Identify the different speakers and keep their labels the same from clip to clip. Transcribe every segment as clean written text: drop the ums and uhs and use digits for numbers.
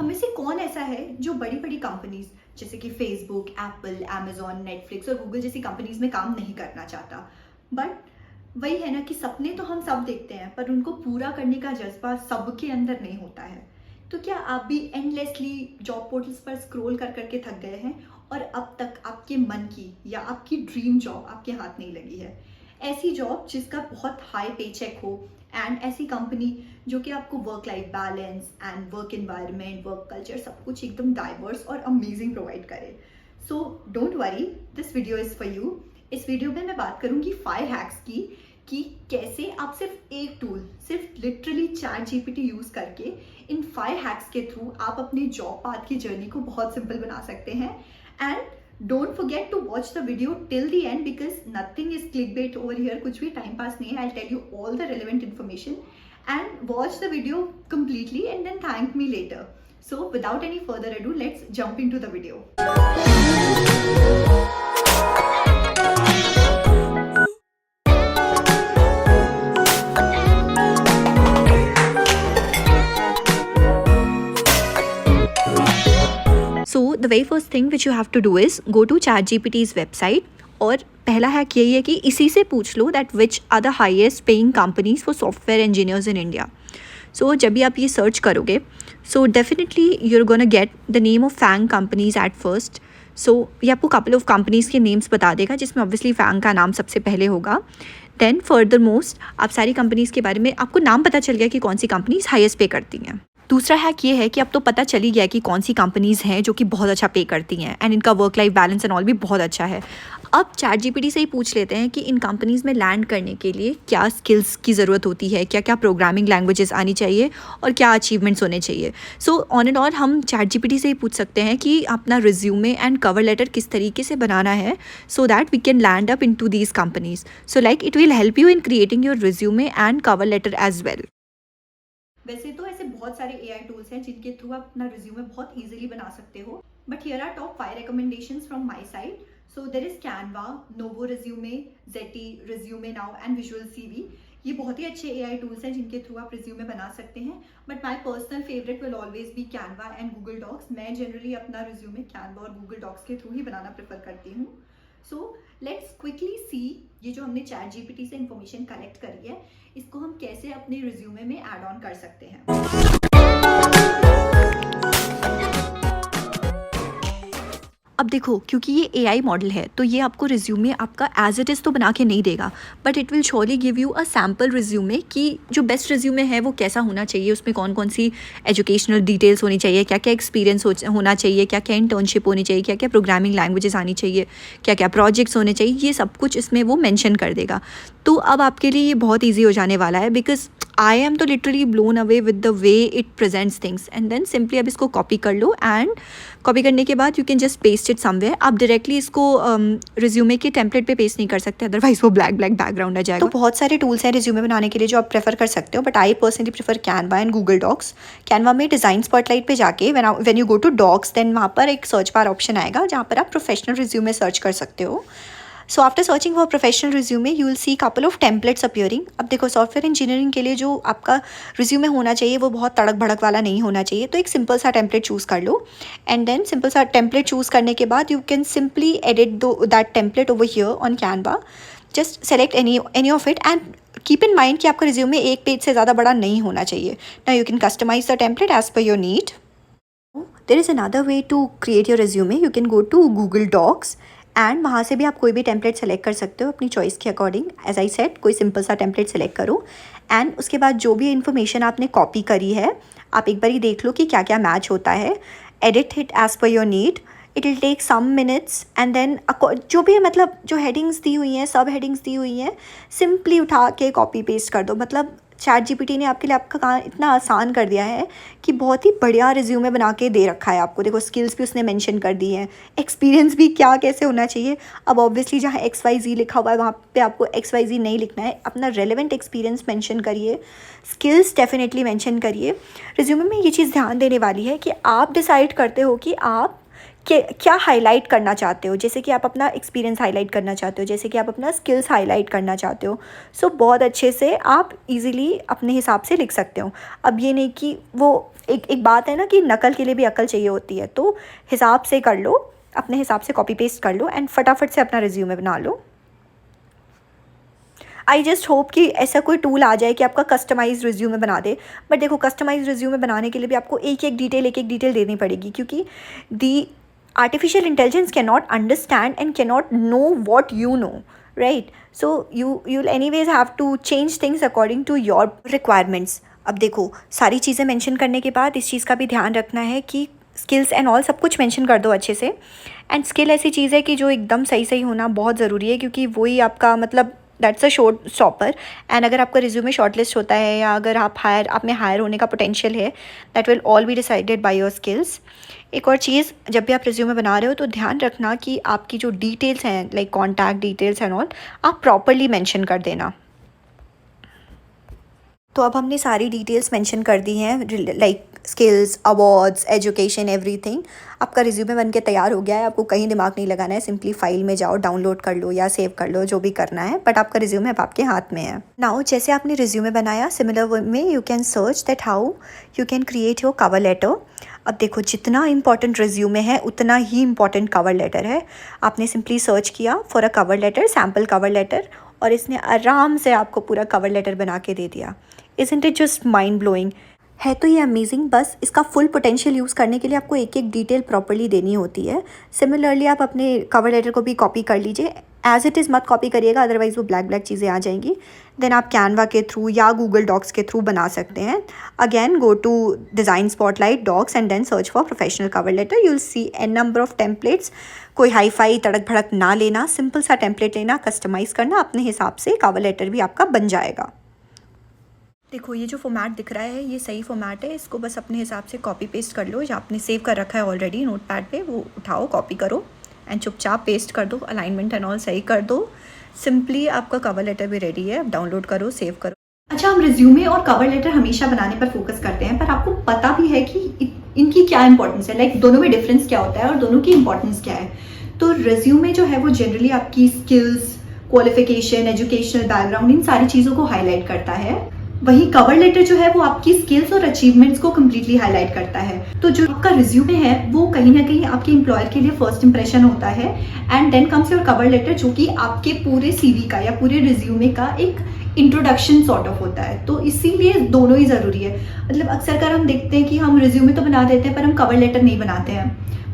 Speaker 1: हम में से कौन ऐसा है जो बड़ी बड़ी कंपनीज जैसे कि फेसबुक, एप्पल, अमेजॉन, नेटफ्लिक्स और गूगल जैसी कंपनीज में काम नहीं करना चाहता? बट वही है ना कि सपने तो हम सब देखते हैं, पर उनको पूरा करने का जज्बा सबके अंदर नहीं होता है। तो क्या आप भी एंडलेसली जॉब पोर्टल्स पर स्क्रॉल कर करके थक गए हैं और अब तक आपके मन की या आपकी ड्रीम जॉब आपके हाथ नहीं लगी है? ऐसी जॉब जिसका बहुत हाई पे चेक हो, एंड ऐसी कंपनी जो कि आपको work life balance and work environment, work culture सब कुछ एकदम डाइवर्स और अमेजिंग प्रोवाइड करे। So don't worry, this video is for you. इस वीडियो में मैं बात करूंगी 5 हैक्स की कि कैसे आप सिर्फ एक टूल, सिर्फ लिटरली चैट जीपीटी यूज करके इन 5 हैक्स के थ्रू आप अपने जॉब पाथ की जर्नी को बहुत सिंपल बना सकते हैं। And don't forget to watch the video till the end because nothing is clickbait over here. कुछ भी टाइम पास नहीं है। I tell you all the relevant information and watch the video completely and then thank me later. So without any further ado, let's jump into the video.
Speaker 2: So the very first thing which you have to do is go to ChatGPT's website और पहला hack यही है कि इसी से पूछ लो that which are the highest paying companies for software engineers in India. So जब भी आप ये सर्च करोगे so definitely you are gonna get the name of FAANG companies at first. So ये आपको कपल ऑफ कंपनीज़ के names बता देगा जिसमें ऑब्वियसली फैंग का नाम सबसे पहले होगा। देन फर्दर मोस्ट आप सारी कंपनीज़ के बारे में आपको नाम पता चल गया कि कौन सी कंपनीज हाईएस्ट पे करती हैं। दूसरा हैक ये है कि अब तो पता चल ही गया कि कौन सी कंपनीज़ हैं जो कि बहुत अच्छा पे करती हैं एंड इनका work life balance and all भी बहुत अच्छा है। अब चैट जीपीटी से ही पूछ लेते हैं कि इन कंपनीज़ में लैंड करने के लिए क्या स्किल्स की ज़रूरत होती है, क्या क्या प्रोग्रामिंग लैंग्वेजेस आनी चाहिए और क्या अचीवमेंट्स होने चाहिए। सो ऑन एंड ऑल हम चैट जीपीटी से ही पूछ सकते हैं कि अपना रिज्यूमे एंड कवर लेटर किस तरीके से बनाना है so that we can land up into these companies. So like it will help you in creating your resume and cover letter as well.
Speaker 1: वैसे तो ऐसे बहुत सारे AI टूल्स हैं जिनके थ्रू आप अपना रिज्यूमे बहुत इजीली बना सकते हो, but here are top 5 recommendations from my side. So there is Canva, Novoresume, Zety, Resume Now and Visual CV। ये बहुत ही अच्छे AI टूल्स हैं जिनके थ्रू आप रिज्यूमे बना सकते हैं, but my personal favourite will always be Canva and Google Docs. मैं जनरली अपना रिज्यूमे कैनवा और गूगल डॉक्स के थ्रू ही बनाना प्रेफर करती हूँ। सो लेट्स क्विकली सी ये जो हमने चैट जीपीटी से इंफॉर्मेशन कलेक्ट करी है इसको हम कैसे अपने रिज्यूमे में ऐड ऑन कर सकते हैं।
Speaker 2: अब देखो क्योंकि ये AI मॉडल है तो ये आपको रिज्यूमे आपका एज इट इज़ तो बना के नहीं देगा, but it will surely give you a sample resume कि जो बेस्ट रिज्यूमे है वो कैसा होना चाहिए, उसमें कौन कौन सी एजुकेशनल डिटेल्स होनी चाहिए, क्या क्या एक्सपीरियंस होना चाहिए, क्या क्या इंटर्नशिप होनी चाहिए, क्या क्या प्रोग्रामिंग लैंग्वेजेस आनी चाहिए, क्या क्या प्रोजेक्ट्स होने चाहिए, ये सब कुछ इसमें वो मेंशन कर देगा। तो अब आपके लिए ये बहुत ईजी हो जाने वाला है because I am so literally blown away with the way it presents things. And then simply अब इसको कॉपी कर लो एंड कॉपी करने के बाद you can just paste it somewhere. आप डायरेक्टली इसको रिज्यूमे के टेम्पलेट पे पेस्ट नहीं कर सकते, अदरवाइज वो ब्लैक बैकग्राउंड आ जाएगा। तो बहुत सारे टूल्स हैं रिज्यूमे बनाने के लिए जो आप प्रेफर कर सकते हो, but I personally prefer Canva and Google Docs. Canva में डिज़ाइन स्पॉटलाइट पे जाके when you go to Docs then वहाँ पर एक सर्च बार ऑप्शन आएगा जहाँ पर आप प्रोफेशनल रिज्यूमे सर्च कर सकते हो। So after searching for professional resume you will C couple of templates appearing. अब देखो सॉफ्टवेयर इंजीनियरिंग के लिए जो आपका रिज्यूमे होना चाहिए वो बहुत तड़क भड़क वाला नहीं होना चाहिए, तो एक सिंपल सा टेम्पलेट चूज़ कर लो एंड देन सिंपल सा टेम्पलेट चूज़ करने के बाद you can simply edit that template over here on Canva. Just select any of it and keep in mind कि आपका रिज्यूमे एक पेज से ज़्यादा बड़ा नहीं होना चाहिए। Now you can customise the template as per your need. There is another way to create your resume. You can go to Google Docs and वहाँ से भी आप कोई भी टेम्पलेट सेलेक्ट कर सकते हो अपनी चॉइस के अकॉर्डिंग। एज आई सेड कोई सिंपल सा टेम्पलेट सेलेक्ट करो एंड उसके बाद जो भी इन्फॉर्मेशन आपने कॉपी करी है आप एक बार ही देख लो कि क्या क्या मैच होता है। Edit it as per your need. It will take some minutes and then जो भी मतलब जो हेडिंग्स दी हुई हैं, सब हेडिंग्स दी हुई हैं, सिंपली उठा के कॉपी पेस्ट कर दो। मतलब चैट जीपीटी ने आपके लिए आपका काम इतना आसान कर दिया है कि बहुत ही बढ़िया रिज्यूमे बना के दे रखा है आपको। देखो स्किल्स भी उसने मेंशन कर दी हैं, एक्सपीरियंस भी क्या कैसे होना चाहिए। अब ऑब्वियसली जहाँ XYZ लिखा हुआ है वहाँ पे आपको XYZ नहीं लिखना है, अपना रेलेवेंट एक्सपीरियंस मेंशन करिए, स्किल्स डेफिनेटली मेंशन करिए। रिज्यूमे में ये चीज़ ध्यान देने वाली है कि आप डिसाइड करते हो कि आप क्या हाईलाइट करना चाहते हो, जैसे कि आप अपना एक्सपीरियंस हाईलाइट करना चाहते हो, जैसे कि आप अपना स्किल्स हाईलाइट करना चाहते हो। सो बहुत अच्छे से आप इजीली अपने हिसाब से लिख सकते हो। अब ये नहीं कि वो एक बात है ना कि नकल के लिए भी अकल चाहिए होती है, तो हिसाब से कर लो, अपने हिसाब से कॉपी पेस्ट कर लो एंड फटाफट से अपना रिज्यूमे बना लो। आई जस्ट होप कि ऐसा कोई टूल आ जाए कि आपका कस्टमाइज रिज्यूमे बना दे। बट देखो, कस्टमाइज रिज्यूमे बनाने के लिए भी आपको एक एक डिटेल देनी पड़ेगी, क्योंकि दी artificial intelligence cannot understand and cannot know what you know, right? So you'll anyways have to change things according to your requirements. अब देखो, सारी चीज़ें मेंशन करने के बाद इस चीज़ का भी ध्यान रखना है कि स्किल्स एंड ऑल सब कुछ मेंशन कर दो अच्छे से। एंड स्किल ऐसी चीज़ है कि जो एकदम सही होना बहुत ज़रूरी है, क्योंकि वही आपका मतलब that's a show stopper. And अगर आपका रिज्यूमे शॉर्टलिस्ट होता है या अगर आप में हायर होने का पोटेंशियल है, that will all be decided by your skills. एक और चीज़, जब भी आप रिज्यूमे बना रहे हो तो ध्यान रखना कि आपकी जो डिटेल्स हैं, like contact details and all, आप प्रॉपरली मेंशन कर देना। तो अब हमने सारी डिटेल्स मेंशन कर दी हैं, like skills, awards, education, everything. आपका रिज्यूमे बन के तैयार हो गया है, आपको कहीं दिमाग नहीं लगाना है, सिंपली फाइल में जाओ, डाउनलोड कर लो या सेव कर लो, जो भी करना है, बट आपका रिज्यूमे अब आपके हाथ में है। नाउ जैसे आपने रिज्यूमे बनाया, सिमिलर वे में you can search that how you can create your cover letter. अब देखो, जितना इंपॉर्टेंट रिज्यूमे है उतना ही इंपॉर्टेंट कवर लेटर है। आपने सिंपली सर्च किया for a cover letter, sample cover letter, और इसने आराम से आपको पूरा कवर लेटर बना के दे दिया। Isn't it just mind blowing? है तो ये अमेजिंग। बस इसका फुल पोटेंशियल यूज़ करने के लिए आपको एक एक डिटेल प्रॉपर्ली देनी होती है। सिमिलरली आप अपने कवर लेटर को भी कॉपी कर लीजिए, एज इट इज़ मत कॉपी करिएगा, अदरवाइज़ वो ब्लैक चीज़ें आ जाएंगी। देन आप कैनवा के थ्रू या गूगल डॉक्स के थ्रू बना सकते हैं। Again go to design spotlight Docs and then search for professional cover letter. You will see an number of templates. कोई हाई फाई तड़क भड़क ना लेना, सिंपल सा टेम्पलेट लेना, कस्टमाइज़ करना, अपने हिसाब से कवर लेटर भी आपका बन जाएगा। देखो, ये जो फॉर्मेट दिख रहा है ये सही फॉर्मेट है, इसको बस अपने हिसाब से कॉपी पेस्ट कर लो। जो आपने सेव कर रखा है ऑलरेडी नोटपैड पे, वो उठाओ, कॉपी करो एंड चुपचाप पेस्ट कर दो, अलाइनमेंट एंड ऑल सही कर दो। सिंपली आपका कवर लेटर भी रेडी है, डाउनलोड करो, सेव करो।
Speaker 1: अच्छा, हम रिज्यूमे और कवर लेटर हमेशा बनाने पर फोकस करते हैं, पर आपको पता भी है कि इनकी क्या इंपॉर्टेंस है, लाइक दोनों में डिफरेंस क्या होता है और दोनों की इंपॉर्टेंस क्या है। तो रिज्यूमे जो है वो जनरली आपकी स्किल्स, क्वालिफिकेशन, एजुकेशनल बैकग्राउंड, इन सारी चीज़ों को हाईलाइट करता है। वही कवर लेटर जो है वो आपकी स्किल्स और अचीवमेंट्स को कम्प्लीटली हाईलाइट करता है। तो जो आपका रिज्यूमे है वो कहीं ना कहीं आपके एम्प्लॉयर के लिए फर्स्ट इंप्रेशन होता है, and then comes your cover letter, जो कि आपके पूरे सीवी का या पूरे रिज्यूमे का एक इंट्रोडक्शन सॉर्ट ऑफ होता है। तो इसीलिए दोनों ही ज़रूरी है। मतलब अक्सर कर हम देखते हैं कि हम रिज्यूमे तो बना देते हैं पर हम कवर लेटर नहीं बनाते हैं,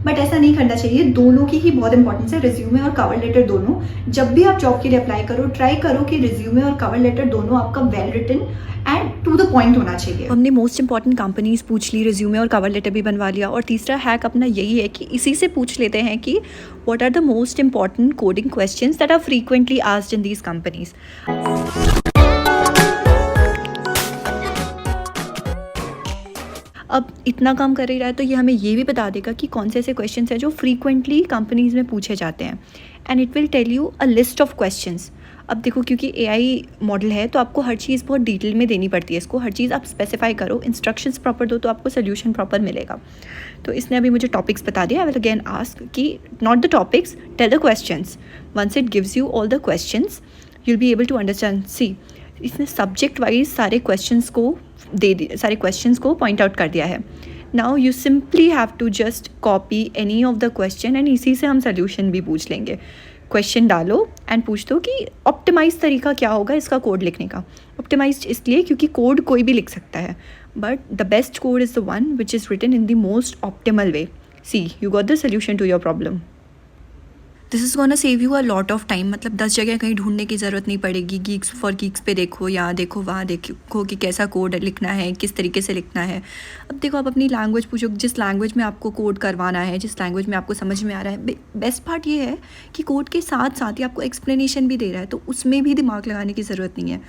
Speaker 1: बट ऐसा नहीं करना चाहिए। दोनों की ही बहुत इंपॉर्टेंस है, रिज्यूमे और कवर लेटर दोनों। जब भी आप जॉब के लिए अप्लाई करो, ट्राई करो कि रिज्यूमे और कवर लेटर दोनों आपका well written and to the point होना चाहिए।
Speaker 2: हमने मोस्ट इंपॉर्टेंट कंपनीज पूछ ली, रिज्यूमे और कवर लेटर भी बनवा लिया, और तीसरा हैक अपना यही है कि इसी से पूछ लेते हैं कि what are the most important coding questions that are frequently asked in these companies. अब इतना काम कर ही रहा है तो ये हमें ये भी बता देगा कि कौन से ऐसे क्वेश्चंस हैं जो फ्रीक्वेंटली कंपनीज़ में पूछे जाते हैं, and it will tell you a list of questions. अब देखो, क्योंकि एआई मॉडल है तो आपको हर चीज़ बहुत डिटेल में देनी पड़ती है, इसको हर चीज़ आप स्पेसिफाई करो, इंस्ट्रक्शंस प्रॉपर दो तो आपको सोल्यूशन प्रॉपर मिलेगा। तो इसने अभी मुझे टॉपिक्स बता दिया। आई विल अगेन आस्क कि not the topics, tell the questions. Once it gives you all the questions you will be able to understand. See, इसने सब्जेक्ट वाइज सारे क्वेश्चंस को पॉइंट आउट कर दिया है। Now you simply have to just copy any of the question and इसी से हम solution भी पूछ लेंगे। क्वेश्चन डालो एंड पूछ दो कि ऑप्टिमाइज तरीका क्या होगा इसका कोड लिखने का। ऑप्टिमाइज इसलिए क्योंकि कोड कोई भी लिख सकता है, but the best code is the one which is written in the most optimal way. See, you got the solution to your problem. This is gonna save you a lot of time. मतलब 10 जगह कहीं ढूंढने की ज़रूरत नहीं पड़ेगी। Geeks for Geeks पे देखो, यहाँ देखो, वहाँ देखो कि कैसा कोड लिखना है, किस तरीके से लिखना है। अब देखो, आप अपनी लैंग्वेज पूछो, जिस लैंग्वेज में आपको कोड करवाना है, जिस लैंग्वेज में आपको समझ में आ रहा है। बेस्ट पार्ट ये है कि कोड के साथ साथ ही आपको एक्सप्लेनेशन भी दे रहा है, तो उसमें भी दिमाग लगाने की ज़रूरत नहीं है।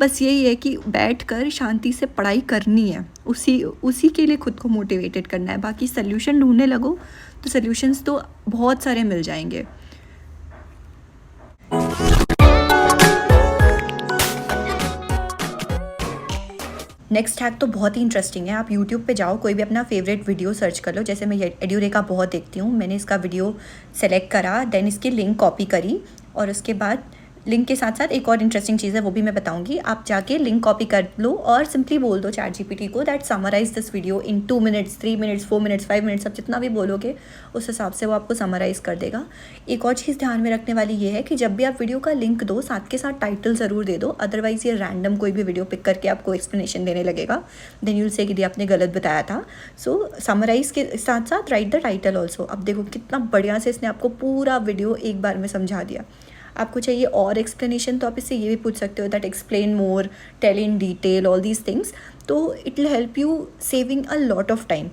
Speaker 2: बस यही है कि बैठ कर शांति से पढ़ाई करनी है, उसी के लिए खुद को मोटिवेटेड करना है। बाकी सोल्यूशन ढूंढने लगो तो सोल्यूशंस तो बहुत सारे मिल जाएंगे। नेक्स्ट हैक तो बहुत ही इंटरेस्टिंग है। आप यूट्यूब पे जाओ, कोई भी अपना फेवरेट वीडियो सर्च कर लो। जैसे मैं एड्यूरेका बहुत देखती हूँ, मैंने इसका वीडियो सेलेक्ट करा, देन इसकी लिंक कॉपी करी, और उसके बाद लिंक के साथ साथ एक और इंटरेस्टिंग चीज़ है, वो भी मैं बताऊंगी। आप जाके लिंक कॉपी कर लो और सिंपली बोल दो चैट जीपीटी को that summarise this video in 2 minutes, 3 minutes, 4 minutes, 5 minutes, आप जितना भी बोलोगे उस हिसाब से वो आपको समराइज़ कर देगा। एक और चीज़ ध्यान में रखने वाली ये है कि जब भी आप वीडियो का लिंक दो, साथ के साथ टाइटल ज़रूर दे दो, अदरवाइज़ ये रैंडम कोई भी वीडियो पिक करके आपको एक्सप्लेनेशन देने लगेगा, देन यूल से कि आपने गलत बताया था। सो समराइज़ के साथ साथ राइट द टाइटल ऑल्सो। अब देखो कितना बढ़िया से इसने आपको पूरा वीडियो एक बार में समझा दिया। आपको चाहिए और एक्सप्लेनेशन तो आप इससे ये भी पूछ सकते हो that explain more, tell in detail all these things, तो it will help you saving a lot of time.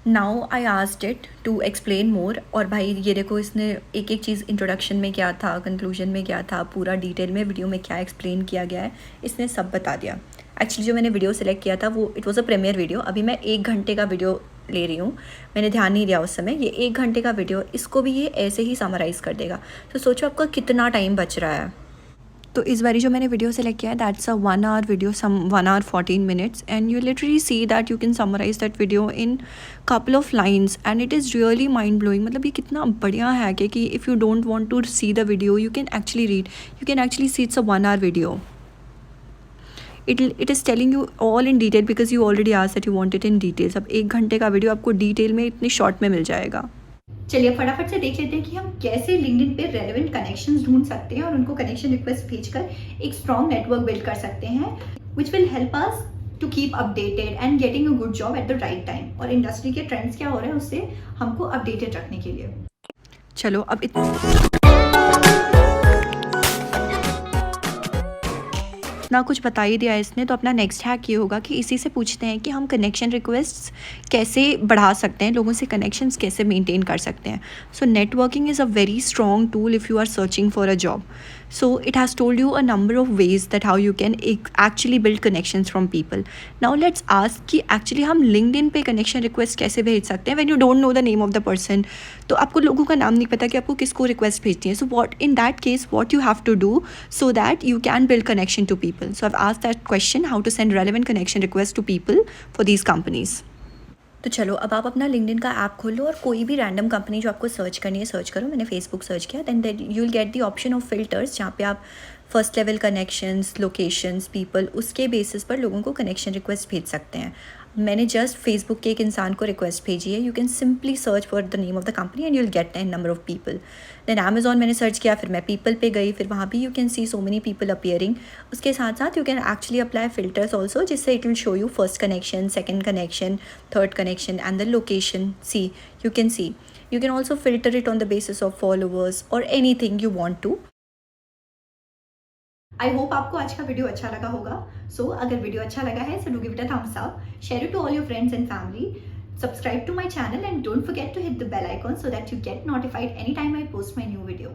Speaker 2: Now I asked it to explain more, और भाई ये देखो इसने एक एक चीज़ इंट्रोडक्शन में क्या था, कंक्लूजन में क्या था, पूरा डिटेल में वीडियो में क्या एक्सप्लेन किया गया है, इसने सब बता दिया। एक्चुअली जो मैंने वीडियो सेलेक्ट किया था वो it was a premiere video. अभी मैं 1 घंटे का वीडियो ले रही हूँ, मैंने ध्यान नहीं दिया उस समय। ये 1 घंटे का वीडियो, इसको भी ये ऐसे ही समराइज़ कर देगा। तो सोचो आपका कितना टाइम बच रहा है। तो इस बारी जो मैंने वीडियो सेलेक्ट किया है that's a 1 hour video, some 1 hour 14 minutes, and you literally see that you can summarise that video in couple of lines, and it is really mind blowing. मतलब ये कितना बढ़िया है कि if you don't want to see the video you can actually read, you can actually see it's a 1 hour video. It is telling you all in detail because you already asked that you want it in details। अब 1 घंटे का video आपको detail में इतनी short में मिल जाएगा।
Speaker 1: चलिए फटाफट से देख लेते हैं कि हम कैसे लिंक्डइन पे रेलेवेंट कनेक्शंस ढूंढ सकते हैं और उनको कनेक्शन रिक्वेस्ट भेजकर एक स्ट्रॉन्ग नेटवर्क बिल्ड कर सकते हैं, which will help us to keep updated and getting a good job at the right time. और इंडस्ट्री के ट्रेंड्स क्या हो रहे हैं उससे हमको अपडेटेड रखने के लिए।
Speaker 2: चलो अब इतना कुछ बता ही दिया है इसने, तो अपना नेक्स्ट हैक ये होगा कि इसी से पूछते हैं कि हम कनेक्शन रिक्वेस्ट्स कैसे बढ़ा सकते हैं, लोगों से कनेक्शंस कैसे मेंटेन कर सकते हैं। So networking is a very strong tool if you are searching for a job. So it has told you a number of ways that how you can actually build connections from people. Now let's ask कि actually हम LinkedIn पे connection request कैसे भेज सकते हैं when you don't know the name of the person। तो आपको लोगों का नाम नहीं पता कि आपको किसको request भेजनी है। So what in that case what you have to do so that you can build connection to people। So I've asked that question, how to send relevant connection requests to people for these companies। तो चलो अब आप अपना LinkedIn का app खोलो और कोई भी रैंडम कंपनी जो आपको सर्च करनी है सर्च करो। मैंने फेसबुक सर्च किया, then you will get the option of filters जहाँ पे आप first level connections, locations, people, उसके बेसिस पर लोगों को कनेक्शन रिक्वेस्ट भेज सकते हैं। मैंने जस्ट फेसबुक के एक इंसान को रिक्वेस्ट भेजी है। You can simply search for the name of the company and you will get 10 number of people. Then Amazon मैंने सर्च किया, फिर मैं पीपल पे गई, फिर वहाँ भी you can see so many people appearing. उसके साथ साथ you can actually apply filters also, जिससे it will show you first connection, second connection, third connection and the location. See you can also filter it on the basis of followers और anything you want to.
Speaker 1: I hope आपको आज का video अच्छा लगा होगा। सो अगर video अच्छा लगा है so do give it a thumbs up, share it to all your friends and family, subscribe to my channel and don't forget to hit the bell icon so that you get notified anytime I post my new video.